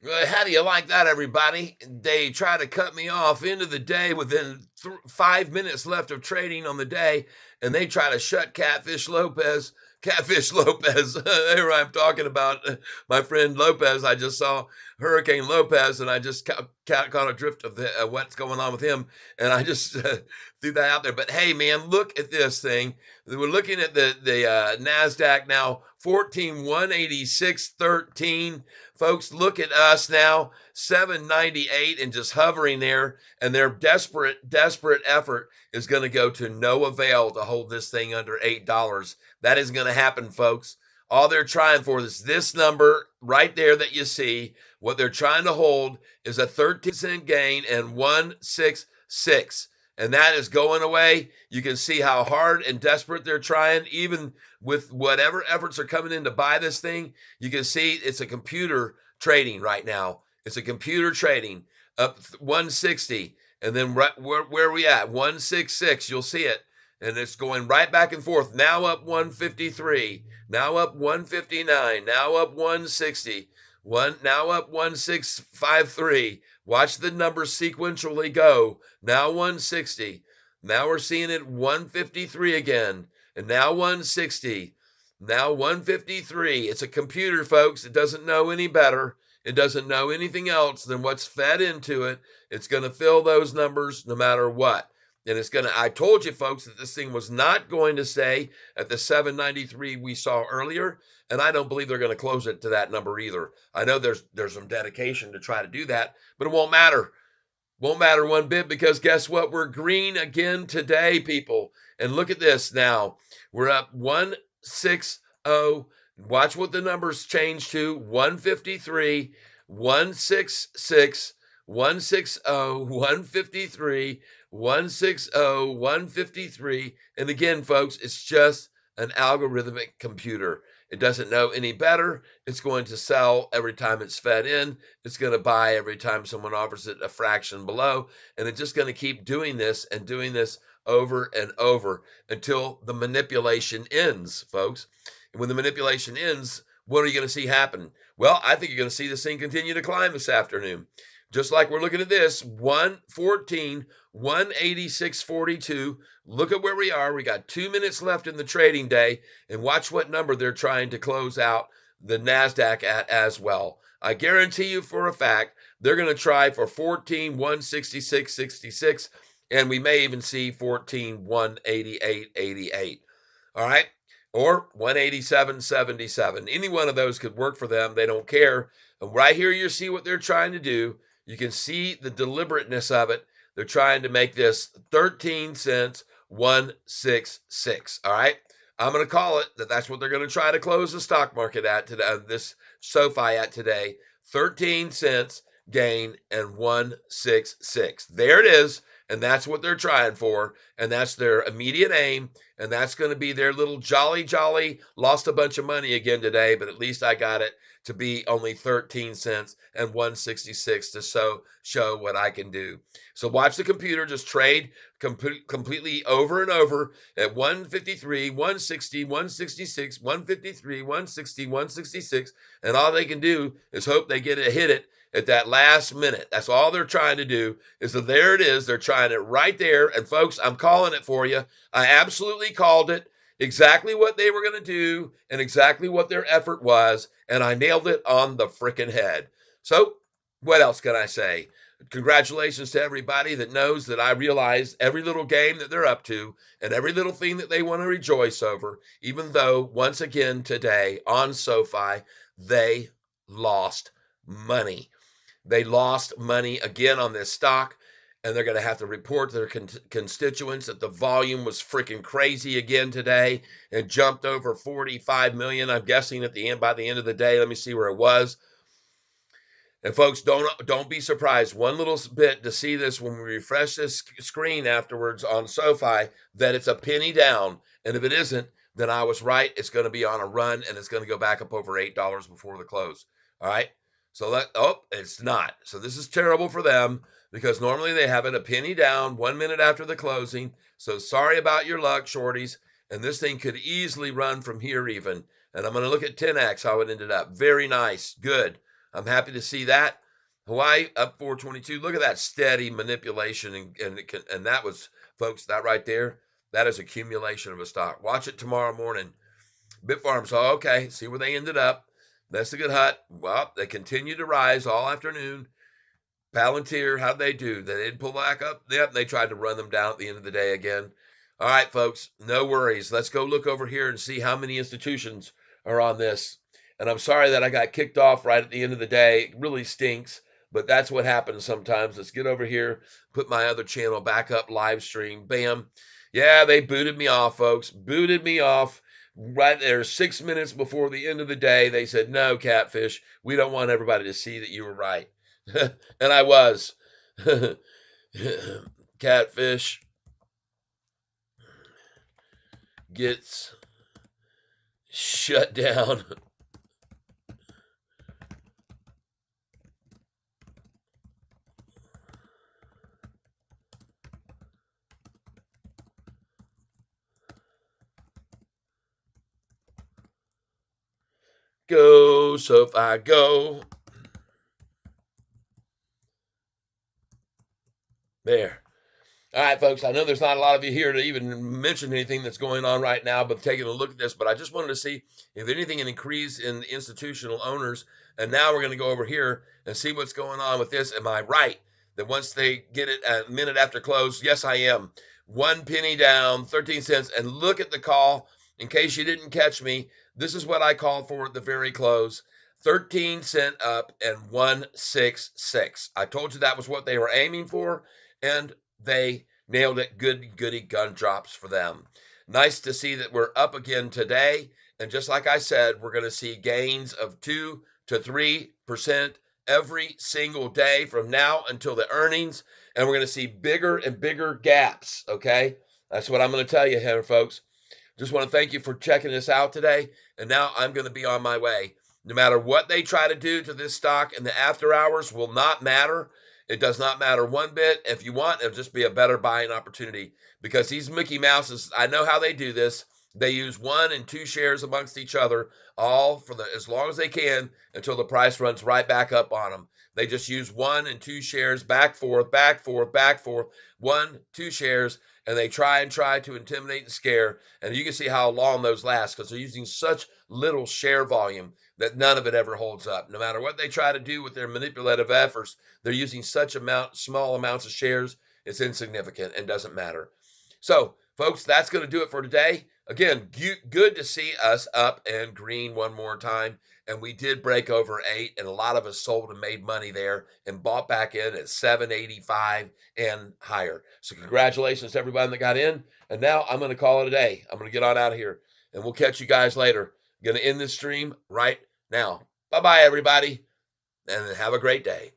Well, how do you like that, everybody? They try to cut me off into the day within 5 minutes left of trading on the day, and they try to shut Catfish Lopez. Catfish Lopez. There I'm talking about my friend Lopez. I just saw Hurricane Lopez, and I just caught a drift of what's going on with him, and I just threw that out there. But hey, man, look at this thing. We're looking at the Nasdaq now, 14,186.13. Folks, look at us now, 798 and just hovering there. And their desperate effort is going to go to no avail to hold this thing under $8. That isn't going to happen, folks. All they're trying for is this number right there that you see. What they're trying to hold is a 13% gain and 166. And that is going away. You can see how hard and desperate they're trying, even with whatever efforts are coming in to buy this thing. You can see it's a computer trading right now. It's a computer trading up 160, and then where are we at? 166. You'll see it, and it's going right back and forth. Now up 153. Now up 159. Now up 160. Now up 1653. Watch the numbers sequentially go. Now 160. Now we're seeing it 153 again, and now 160. Now 153. It's a computer, folks. It doesn't know any better. It doesn't know anything else than what's fed into it. It's going to fill those numbers no matter what. And it's going to, I told you, folks, that this thing was not going to stay at the 793 we saw earlier. And I don't believe they're going to close it to that number either. I know there's some dedication to try to do that, but it won't matter. Won't matter one bit, because guess what? We're green again today, people. And look at this now. We're up 160. Watch what the numbers change to: 153, 166, 160, 153, 160, 153. And again, folks, it's just an algorithmic computer. It doesn't know any better. It's going to sell every time it's fed in. It's going to buy every time someone offers it a fraction below. And it's just going to keep doing this and doing this over and over until the manipulation ends, folks. And when the manipulation ends, what are you going to see happen? Well, I think you're going to see this thing continue to climb this afternoon. Just like we're looking at this, 114, 186.42. Look at where we are. We got 2 minutes left in the trading day, and watch what number they're trying to close out the NASDAQ at as well. I guarantee you for a fact they're going to try for 14, 166.66, and we may even see 14, 188.88. All right? Or 187.77. Any one of those could work for them. They don't care. And right here, you see what they're trying to do. You can see the deliberateness of it. They're trying to make this 13 cents 166. All right. I'm going to call it that's what they're going to try to close the stock market at today, this SoFi at today. 13 cents gain and 166. There it is. And that's what they're trying for. And that's their immediate aim. And that's going to be their little jolly. Lost a bunch of money again today, but at least I got it to be only 13 cents and 166 to show what I can do. So watch the computer just trade completely over and over at 153, 160, 166, 153, 160, 166. And all they can do is hope they hit it at that last minute. That's all they're trying to do. Is that there it is. They're trying it right there. And folks, I'm calling it for you. I absolutely called it. Exactly what they were going to do and exactly what their effort was. And I nailed it on the frickin' head. So what else can I say? Congratulations to everybody that knows that I realize every little game that they're up to and every little thing that they want to rejoice over, even though once again today on SoFi, they lost money. They lost money again on this stock, and they're going to have to report to their constituents that the volume was freaking crazy again today. It jumped over 45 million. I'm guessing at the end, by the end of the day. Let me see where it was. And folks, don't be surprised one little bit to see this when we refresh this screen afterwards on SoFi that it's a penny down. And if it isn't, then I was right. It's going to be on a run, and it's going to go back up over $8 before the close. All right. So it's not. So this is terrible for them because normally they have it a penny down 1 minute after the closing. So sorry about your luck, shorties. And this thing could easily run from here even. And I'm going to look at 10x, how it ended up. Very nice. Good. I'm happy to see that. Hawaii up 422. Look at that steady manipulation, and that was, folks, that right there, that is accumulation of a stock. Watch it tomorrow morning. Bitfarms, oh, okay, see where they ended up. That's a good hut. Well, they continue to rise all afternoon. Palantir, how'd they do? They didn't pull back up. Yep, they tried to run them down at the end of the day again. All right, folks, no worries. Let's go look over here and see how many institutions are on this. And I'm sorry that I got kicked off right at the end of the day. It really stinks, but that's what happens sometimes. Let's get over here, put my other channel back up, live stream. Bam. Yeah, they booted me off, folks. Booted me off right there 6 minutes before the end of the day. They said, no, Catfish, we don't want everybody to see that you were right. And I was. Catfish gets shut down. Go, Sofi, go. There. All right, folks, I know there's not a lot of you here to even mention anything that's going on right now, but taking a look at this, but I just wanted to see if anything an increase in institutional owners. And now we're going to go over here and see what's going on with this. Am I right that once they get it a minute after close? Yes, I am. 1 penny down, 13 cents. And look at the call. In case you didn't catch me, this is what I called for at the very close. 13 cent up and 166. I told you that was what they were aiming for, and they nailed it. Good, goody gun drops for them. Nice to see that we're up again today. And just like I said, we're going to see gains of 2 to 3% every single day from now until the earnings. And we're going to see bigger and bigger gaps. Okay. That's what I'm going to tell you here, folks. Just want to thank you for checking this out today. And now I'm going to be on my way. No matter what they try to do to this stock in the after hours will not matter. It does not matter one bit. If you want, it'll just be a better buying opportunity because these Mickey Mouses, I know how they do this. They use 1 and 2 shares amongst each other, all for as long as they can until the price runs right back up on them. They just use 1 and 2 shares back, forth, back, forth, back, forth, 1, 2 shares, and they try to intimidate and scare. And you can see how long those last because they're using such little share volume that none of it ever holds up. No matter what they try to do with their manipulative efforts, they're using such small amounts of shares, it's insignificant and doesn't matter. So, folks, that's going to do it for today. Again, good to see us up and green one more time. And we did break over 8, and a lot of us sold and made money there and bought back in at 785 and higher. So congratulations to everybody that got in. And now I'm going to call it a day. I'm going to get on out of here, and we'll catch you guys later. I'm going to end this stream right now. Bye-bye, everybody, and have a great day.